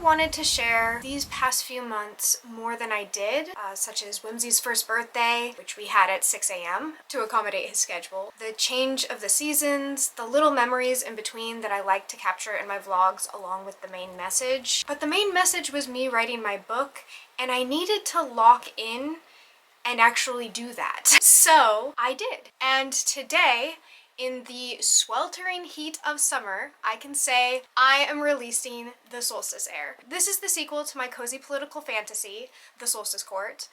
wanted to share these past few months more than I did, such as Whimsy's first birthday, which we had at 6 a.m. to accommodate his schedule, the change of the seasons, the little memories in between that I like to capture in my vlogs along with the main message. But the main message was me writing my book, and I needed to lock in and actually do that. So I did. And today, in the sweltering heat of summer, I can say I am releasing the Solstice Heir. This is the sequel to my cozy political fantasy, The Solstice Court,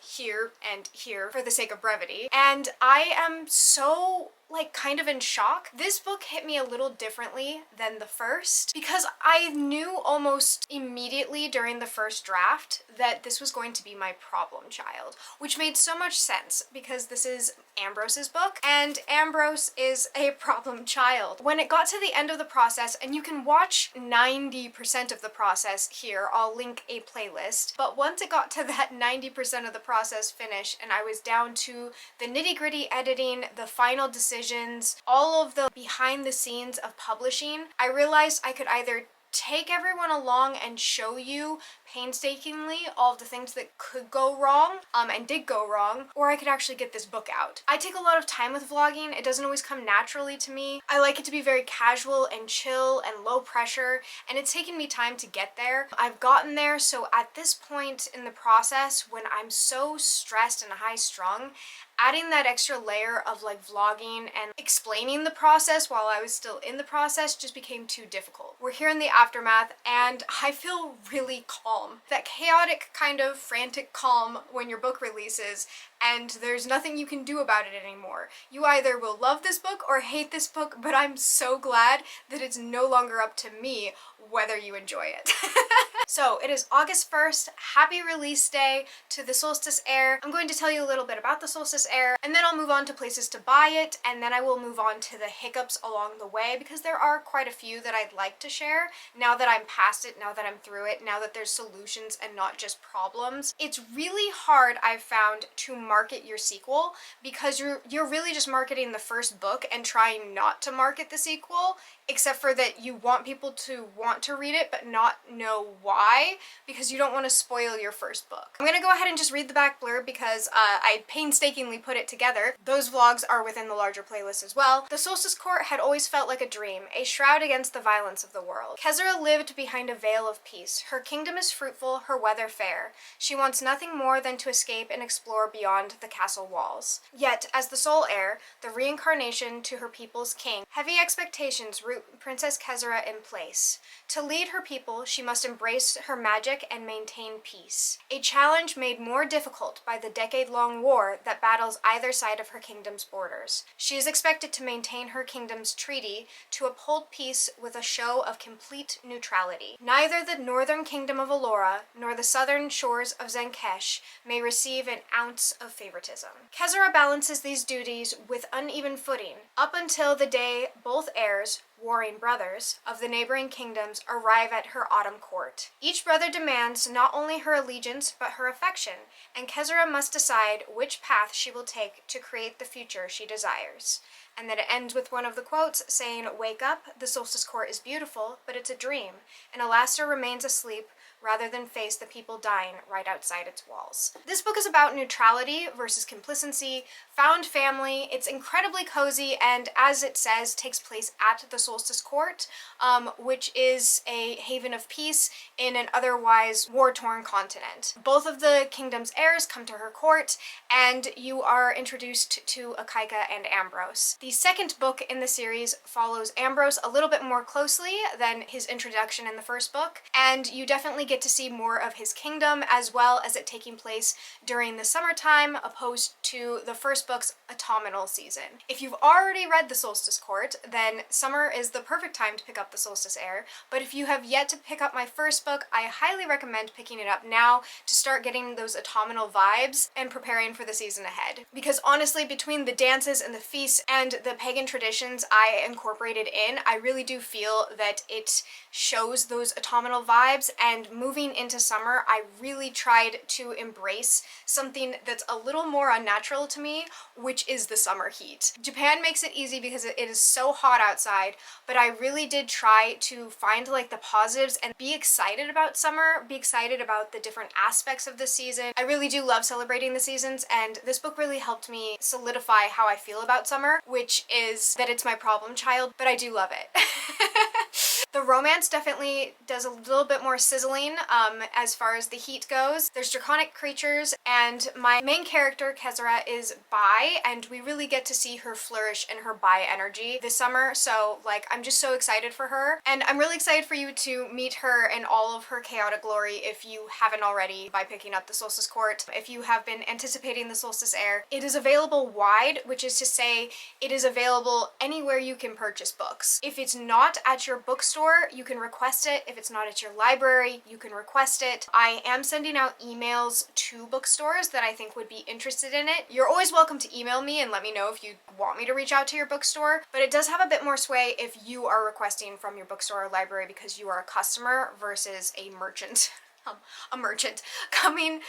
here and here for the sake of brevity. And I am so kind of in shock. This book hit me a little differently than the first because I knew almost immediately during the first draft that this was going to be my problem child, which made so much sense because this is Ambrose's book and Ambrose is a problem child. When it got to the end of the process, and you can watch 90% of the process here, I'll link a playlist, but once it got to that 90% of the process finish and I was down to the nitty-gritty editing, the final decisions, all of the behind the scenes of publishing, I realized I could either take everyone along and show you painstakingly all of the things that could go wrong, and did go wrong, or I could actually get this book out. I take a lot of time with vlogging. It doesn't always come naturally to me. I like it to be very casual and chill and low pressure, and it's taken me time to get there. I've gotten there, so at this point in the process, when I'm so stressed and high-strung, adding that extra layer of vlogging and explaining the process while I was still in the process just became too difficult. We're here in the aftermath and I feel really calm. That chaotic kind of frantic calm when your book releases and there's nothing you can do about it anymore. You either will love this book or hate this book, but I'm so glad that it's no longer up to me whether you enjoy it. So it is August 1st, happy release day to the Solstice Heir. I'm going to tell you a little bit about the Solstice Heir, and then I'll move on to places to buy it, and then I will move on to the hiccups along the way, because there are quite a few that I'd like to share now that I'm past it, now that I'm through it, now that there's solutions and not just problems. It's really hard, I've found, to market your sequel, because you're really just marketing the first book and trying not to market the sequel, except for that you want people to want to read it but not know why, because you don't want to spoil your first book. I'm gonna go ahead and just read the back blurb because I painstakingly put it together. Those vlogs are within the larger playlist as well. The Solstice Court had always felt like a dream, a shroud against the violence of the world. Kezra lived behind a veil of peace. Her kingdom is fruitful, her weather fair. She wants nothing more than to escape and explore beyond the castle walls. Yet, as the sole heir, the reincarnation to her people's king, heavy expectations root Princess Kezra in place. To lead her people, she must embrace her magic and maintain peace. A challenge made more difficult by the decade-long war that battles either side of her kingdom's borders. She is expected to maintain her kingdom's treaty to uphold peace with a show of complete neutrality. Neither the northern kingdom of Allura nor the southern shores of Zenkesh may receive an ounce of favoritism. Kezra balances these duties with uneven footing, up until the day both heirs, warring brothers, of the neighboring kingdoms arrive at her autumn court. Each brother demands not only her allegiance but her affection, and Kezra must decide which path she will take to create the future she desires. And then it ends with one of the quotes saying, "Wake up, the Solstice Court is beautiful, but it's a dream, and Alastair remains asleep rather than face the people dying right outside its walls." This book is about neutrality versus complacency, found family. It's incredibly cozy, and as it says, takes place at the Solstice Court, which is a haven of peace in an otherwise war-torn continent. Both of the kingdom's heirs come to her court, and you are introduced to Akaika and Ambrose. The second book in the series follows Ambrose a little bit more closely than his introduction in the first book, and you definitely get to see more of his kingdom, as well as it taking place during the summertime, opposed to the first book's autumnal season. If you've already read the Solstice Court, then summer is the perfect time to pick up the Solstice Heir, but if you have yet to pick up my first book, I highly recommend picking it up now to start getting those autumnal vibes and preparing for the season ahead. Because honestly, between the dances and the feasts and the pagan traditions I incorporated in, I really do feel that it shows those autumnal vibes and moving into summer, I really tried to embrace something that's a little more unnatural to me, which is the summer heat. Japan makes it easy because it is so hot outside, but I really did try to find like the positives and be excited about summer, be excited about the different aspects of the season. I really do love celebrating the seasons, and this book really helped me solidify how I feel about summer, which is that it's my problem child, but I do love it. The romance definitely does a little bit more sizzling as far as the heat goes. There's draconic creatures, and my main character, Kezura, is bi, and we really get to see her flourish in her bi energy this summer, so like I'm just so excited for her. And I'm really excited for you to meet her in all of her chaotic glory if you haven't already by picking up the Solstice Court. If you have been anticipating the Solstice Heir, it is available wide, which is to say it is available anywhere you can purchase books. If it's not at your bookstore, you can request it. If it's not at your library, you can request it. I am sending out emails to bookstores that I think would be interested in it. You're always welcome to email me and let me know if you want me to reach out to your bookstore, but it does have a bit more sway if you are requesting from your bookstore or library because you are a customer versus a merchant. A merchant coming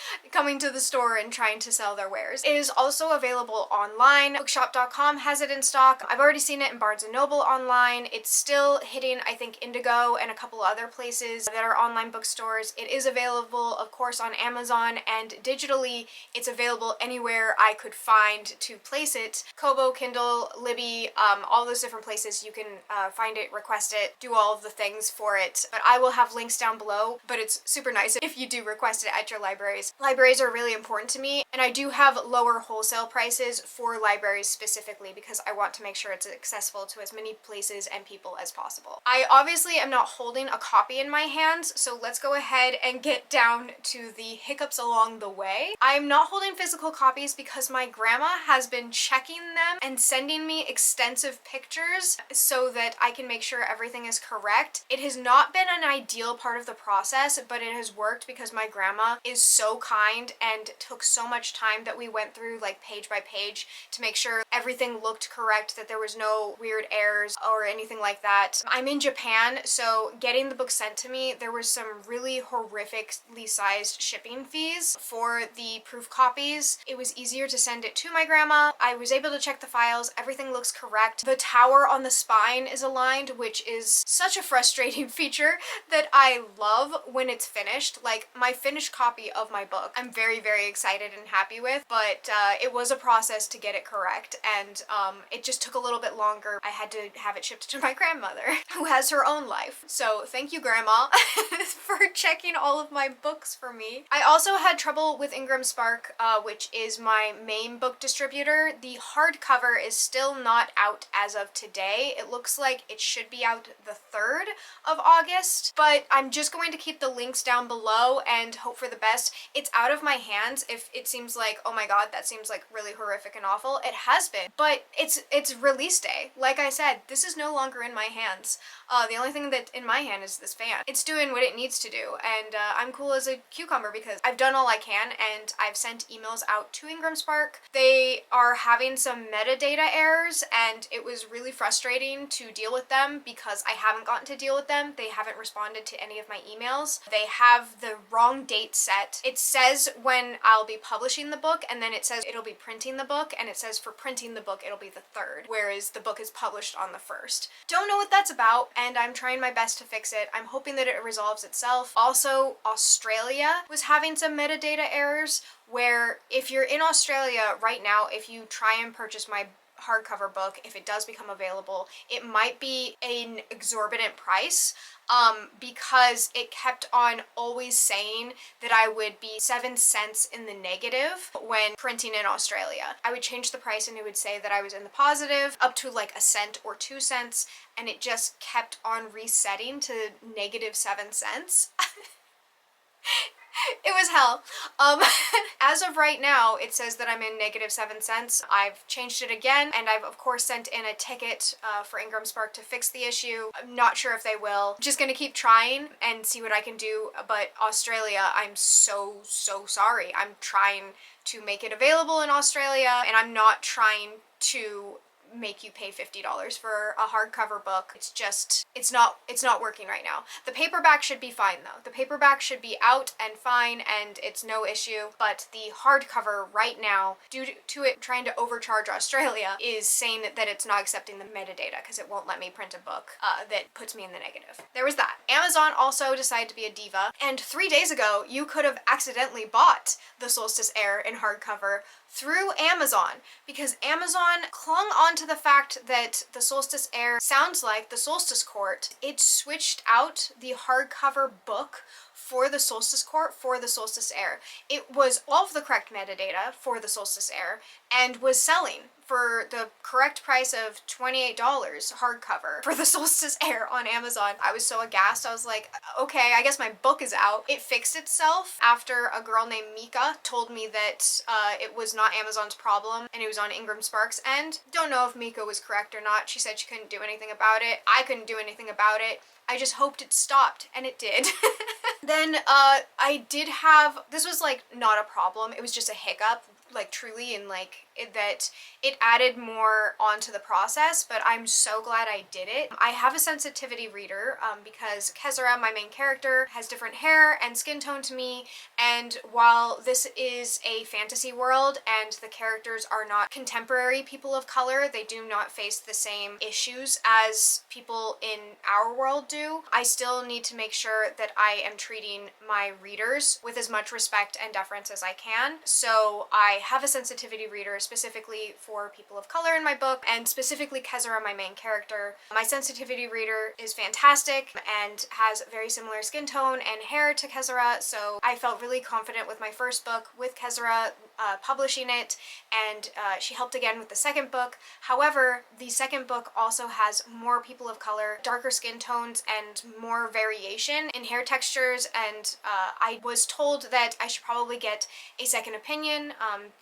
to the store and trying to sell their wares. It is also available online. Bookshop.com has it in stock. I've already seen it in Barnes & Noble online. It's still hitting, I think, Indigo and a couple other places that are online bookstores. It is available, of course, on Amazon, and digitally it's available anywhere I could find to place it. Kobo, Kindle, Libby, all those different places you can find it, request it, do all of the things for it. But I will have links down below, but it's super nice if you do request it at your libraries. Libraries are really important to me, and I do have lower wholesale prices for libraries specifically because I want to make sure it's accessible to as many places and people as possible. I obviously am not holding a copy in my hands, so let's go ahead and get down to the hiccups along the way. I'm not holding physical copies because my grandma has been checking them and sending me extensive pictures so that I can make sure everything is correct. It has not been an ideal part of the process, but it has worked because my grandma is so kind and took so much time that we went through like page by page to make sure everything looked correct, that there was no weird errors or anything like that. I'm in Japan, so getting the book sent to me, there was some really horrifically sized shipping fees for the proof copies. It was easier to send it to my grandma. I was able to check the files. Everything looks correct. The tower on the spine is aligned, which is such a frustrating feature that I love when it's finished. Like my finished copy of my book, I'm very, very excited and happy with, but it was a process to get it correct, and it just took a little bit longer. I had to have it shipped to my grandmother, who has her own life. So thank you, Grandma, for checking all of my books for me. I also had trouble with Ingram Spark, which is my main book distributor. The hardcover is still not out as of today. It looks like it should be out the 3rd of August, but I'm just going to keep the links down below and hope for the best. It's out of my hands if it seems like, oh my god, that seems like really horrific and awful. It has been, but it's release day. Like I said, this is no longer in my hands. The only thing that's in my hand is this fan. It's doing what it needs to do, and I'm cool as a cucumber because I've done all I can, and I've sent emails out to Ingram Spark. They are having some metadata errors, and it was really frustrating to deal with them because I haven't gotten to deal with them. They haven't responded to any of my emails. They have the wrong date set. It says when I'll be publishing the book, and then it says it'll be printing the book, and it says for printing the book it'll be the 3rd, whereas the book is published on the 1st. Don't know what that's about, and I'm trying my best to fix it. I'm hoping that it resolves itself. Also, Australia was having some metadata errors where if you're in Australia right now, if you try and purchase my hardcover book, if it does become available, it might be an exorbitant price because it kept on always saying that I would be 7 cents in the negative when printing in Australia. I would change the price and it would say that I was in the positive up to like a cent or 2 cents, and it just kept on resetting to negative 7 cents. It was hell. As of right now, it says that I'm in negative 7 cents. I've changed it again, and I've of course sent in a ticket for Ingram Spark to fix the issue. I'm not sure if they will. Just gonna keep trying and see what I can do, but Australia, I'm so sorry. I'm trying to make it available in Australia, and I'm not trying to make you pay $50 for a hardcover book. It's not working right now. The paperback should be fine though. The paperback should be out and fine and it's no issue, but the hardcover right now, due to it trying to overcharge Australia, is saying that it's not accepting the metadata because it won't let me print a book that puts me in the negative. There was that. Amazon also decided to be a diva, and 3 days ago you could have accidentally bought the Solstice Heir in hardcover through Amazon because Amazon clung on to the fact that the Solstice Heir sounds like the Solstice Court. It switched out the hardcover book for the Solstice Court for the Solstice Heir. It was all of the correct metadata for the Solstice Heir and was selling for the correct price of $28 hardcover for the Solstice Heir on Amazon. I was so aghast. I was like, okay, I guess my book is out. It fixed itself after a girl named Mika told me that it was not Amazon's problem and it was on Ingram Sparks' end. Don't know if Mika was correct or not. She said she couldn't do anything about it. I couldn't do anything about it. I just hoped it stopped, and it did. Then I did have, this was like not a problem, it was just a hiccup, like truly, and like that it added more onto the process, but I'm so glad I did it. I have a sensitivity reader because Kezra, my main character, has different hair and skin tone to me, and while this is a fantasy world and the characters are not contemporary people of color, they do not face the same issues as people in our world do, I still need to make sure that I am treating my readers with as much respect and deference as I can. So I have a sensitivity reader specifically for people of color in my book, and specifically Kezra, my main character. My sensitivity reader is fantastic and has very similar skin tone and hair to Kezra, so I felt really confident with my first book with Kezra publishing it, and she helped again with the second book. However, the second book also has more people of color, darker skin tones, and more variation in hair textures, and I was told that I should probably get a second opinion.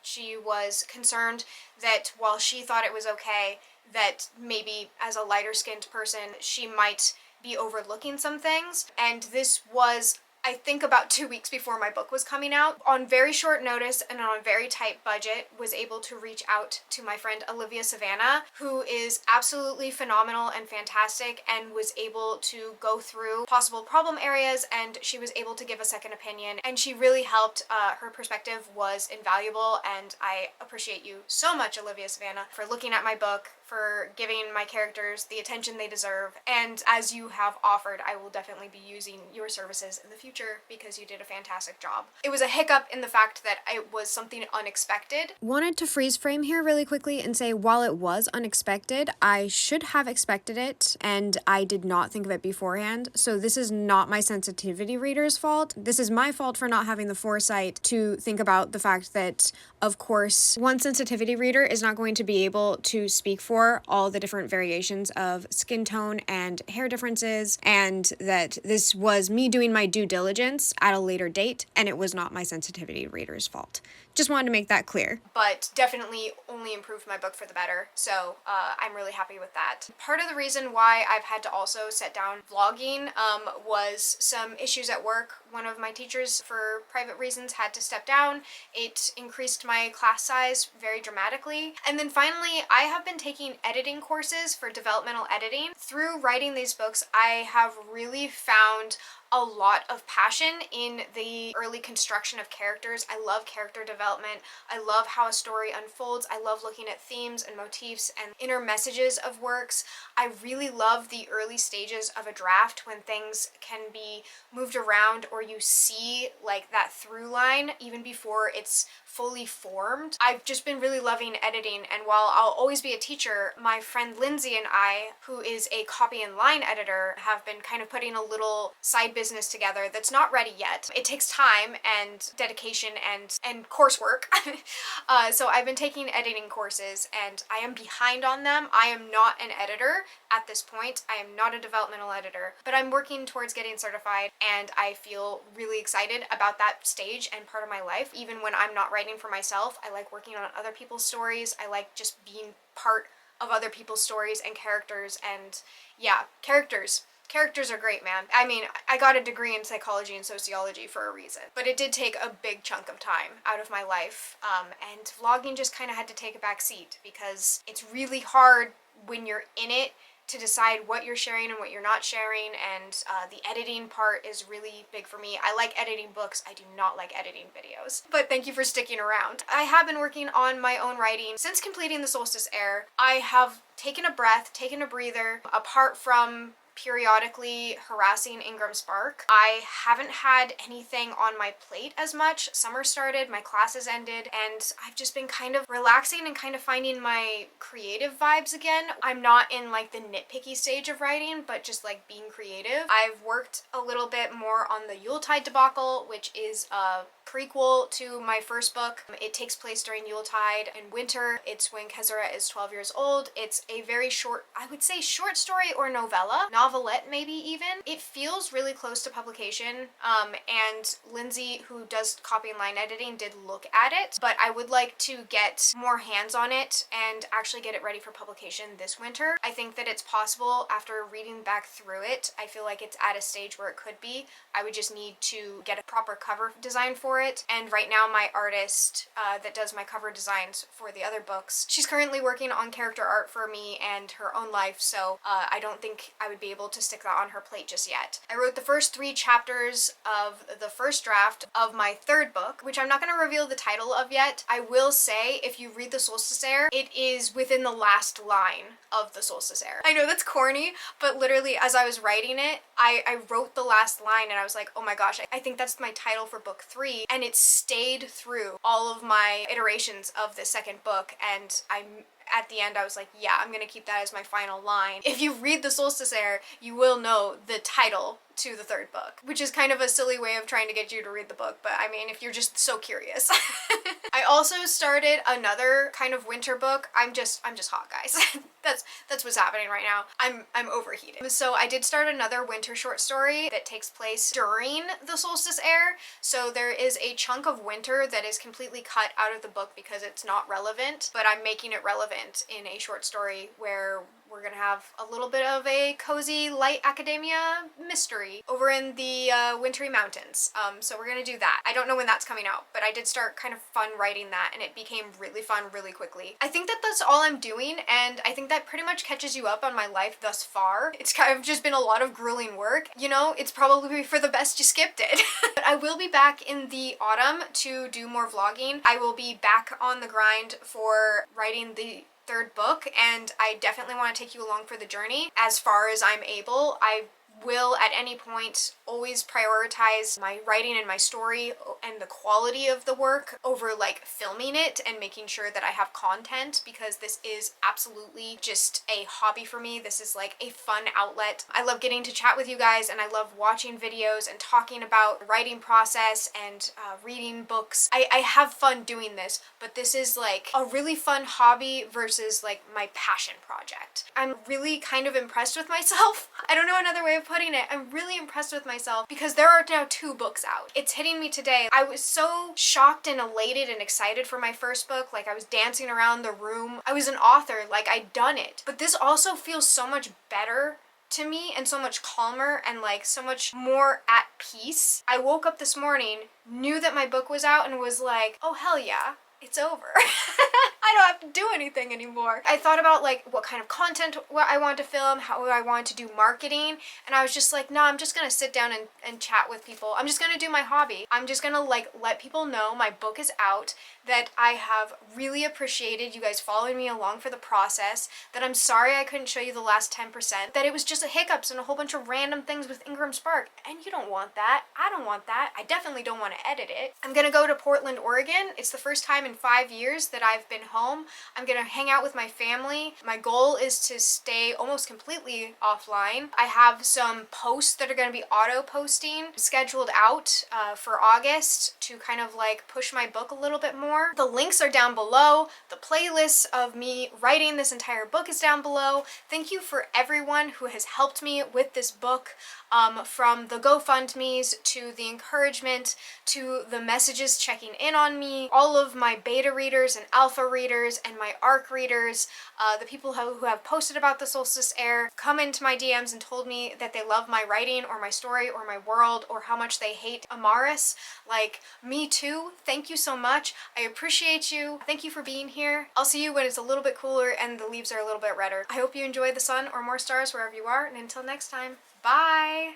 She was concerned that while she thought it was okay, that maybe as a lighter skinned person she might be overlooking some things, and this was, I think, about 2 weeks before my book was coming out. On very short notice and on a very tight budget, was able to reach out to my friend Olivia Savannah, who is absolutely phenomenal and fantastic, and was able to go through possible problem areas, and she was able to give a second opinion, and she really helped. Her perspective was invaluable, and I appreciate you so much, Olivia Savannah, for looking at my book, for giving my characters the attention they deserve, and as you have offered, I will definitely be using your services in the future because you did a fantastic job. It was a hiccup in the fact that it was something unexpected. Wanted to freeze frame here really quickly and say, while it was unexpected, I should have expected it, and I did not think of it beforehand. So this is not my sensitivity reader's fault. This is my fault for not having the foresight to think about the fact that, of course, one sensitivity reader is not going to be able to speak for all the different variations of skin tone and hair differences, and that this was me doing my due diligence at a later date, and it was not my sensitivity reader's fault. Just wanted to make that clear. But definitely only improved my book for the better, so I'm really happy with that. Part of the reason why I've had to also set down vlogging was some issues at work. One of my teachers, for private reasons, had to step down. It increased my class size very dramatically. And then finally, I have been taking editing courses for developmental editing. Through writing these books, I have really found a lot of passion in the early construction of characters. I love character development. I love how a story unfolds. I love looking at themes and motifs and inner messages of works. I really love the early stages of a draft when things can be moved around, or you see like that through line even before it's fully formed. I've just been really loving editing, and while I'll always be a teacher, my friend Lindsay and I, who is a copy and line editor, have been kind of putting a little side business together that's not ready yet. It takes time and dedication and coursework. So I've been taking editing courses, and I am behind on them. I am not an editor at this point. I am not a developmental editor, but I'm working towards getting certified, and I feel really excited about that stage and part of my life. Even when I'm not writing for myself, I like working on other people's stories. I like just being part of other people's stories and characters, and yeah, characters. Characters are great, man. I mean, I got a degree in psychology and sociology for a reason, but it did take a big chunk of time out of my life, and vlogging just kind of had to take a back seat because it's really hard when you're in it to decide what you're sharing and what you're not sharing, and the editing part is really big for me. I like editing books, I do not like editing videos. But thank you for sticking around. I have been working on my own writing since completing the Solstice Heir. I have taken a breath, taken a breather, apart from periodically harassing Ingram Spark. I haven't had anything on my plate as much. Summer started, my classes ended, and I've just been kind of relaxing and kind of finding my creative vibes again. I'm not in like the nitpicky stage of writing, but just like being creative. I've worked a little bit more on the Yuletide debacle, which is a prequel to my first book. It takes place during Yuletide and winter. It's when Kezura is 12 years old. It's a very short, I would say short story or novella, novelette maybe even. It feels really close to publication, and Lindsay, who does copy and line editing, did look at it, but I would like to get more hands on it and actually get it ready for publication this winter. I think that it's possible after reading back through it. I feel like it's at a stage where it could be. I would just need to get a proper cover design for it, and right now my artist that does my cover designs for the other books, she's currently working on character art for me and her own life, so I don't think I would be able to stick that on her plate just yet. I wrote the first 3 chapters of the first draft of my third book, which I'm not going to reveal the title of yet. I will say, if you read the Solstice Heir, it is within the last line of the Solstice Heir. I know that's corny, but literally as I was writing it, I wrote the last line and I was like, oh my gosh, I think that's my title for book 3, and it stayed through all of my iterations of the second book, and at the end I was like, yeah, I'm gonna keep that as my final line. If you read the Solstice Heir, you will know the title to the third book, which is kind of a silly way of trying to get you to read the book, but I mean, if you're just so curious. I also started another kind of winter book. I'm just hot, guys. that's what's happening right now. I'm overheated. So I did start another winter short story that takes place during the Solstice Heir. So there is a chunk of winter that is completely cut out of the book because it's not relevant, but I'm making it relevant in a short story where we're gonna have a little bit of a cozy light academia mystery over in the wintry mountains. So we're gonna do that. I don't know when that's coming out, but I did start kind of fun writing that, and it became really fun really quickly. I think that that's all I'm doing, and I think that pretty much catches you up on my life thus far. It's kind of just been a lot of grueling work. You know, it's probably for the best you skipped it. But I will be back in the autumn to do more vlogging. I will be back on the grind for writing the third book, and I definitely want to take you along for the journey as far as I'm able. I will at any point always prioritize my writing and my story and the quality of the work over like filming it and making sure that I have content, because this is absolutely just a hobby for me. This is like a fun outlet. I love getting to chat with you guys, and I love watching videos and talking about the writing process and reading books. I have fun doing this, but this is like a really fun hobby versus like my passion project. I'm really kind of impressed with myself. I don't know another way of putting it. I'm really impressed with myself because there are now 2 books out. It's hitting me today. I was so shocked and elated and excited for my first book. Like, I was dancing around the room. I was an author, like I'd done it. But this also feels so much better to me and so much calmer and like so much more at peace. I woke up this morning, knew that my book was out, and was like, oh hell yeah, it's over. I don't have to do anything anymore. I thought about like what kind of content I want to film, how I want to do marketing, and I was just like, no, I'm just gonna sit down and chat with people. I'm just gonna do my hobby. I'm just gonna like let people know my book is out, that I have really appreciated you guys following me along for the process, that I'm sorry I couldn't show you the last 10%, that it was just a hiccups and a whole bunch of random things with Ingram Spark, and you don't want that. I don't want that. I definitely don't want to edit it. I'm gonna go to Portland, Oregon. It's the first time in 5 years that I've been home. I'm gonna hang out with my family. My goal is to stay almost completely offline. I have some posts that are gonna be auto posting scheduled out for August to kind of like push my book a little bit more. The links are down below. The playlists of me writing this entire book is down below. Thank you for everyone who has helped me with this book, from the GoFundMes to the encouragement to the messages checking in on me, all of my beta readers and alpha readers readers and my ARC readers, the people who have posted about the Solstice Heir, come into my DMs and told me that they love my writing or my story or my world or how much they hate Amaris. Like, me too. Thank you so much. I appreciate you. Thank you for being here. I'll see you when it's a little bit cooler and the leaves are a little bit redder. I hope you enjoy the sun or more stars wherever you are, and until next time, bye!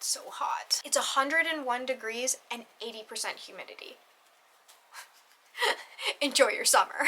So hot. It's 101 degrees and 80% humidity. Enjoy your summer.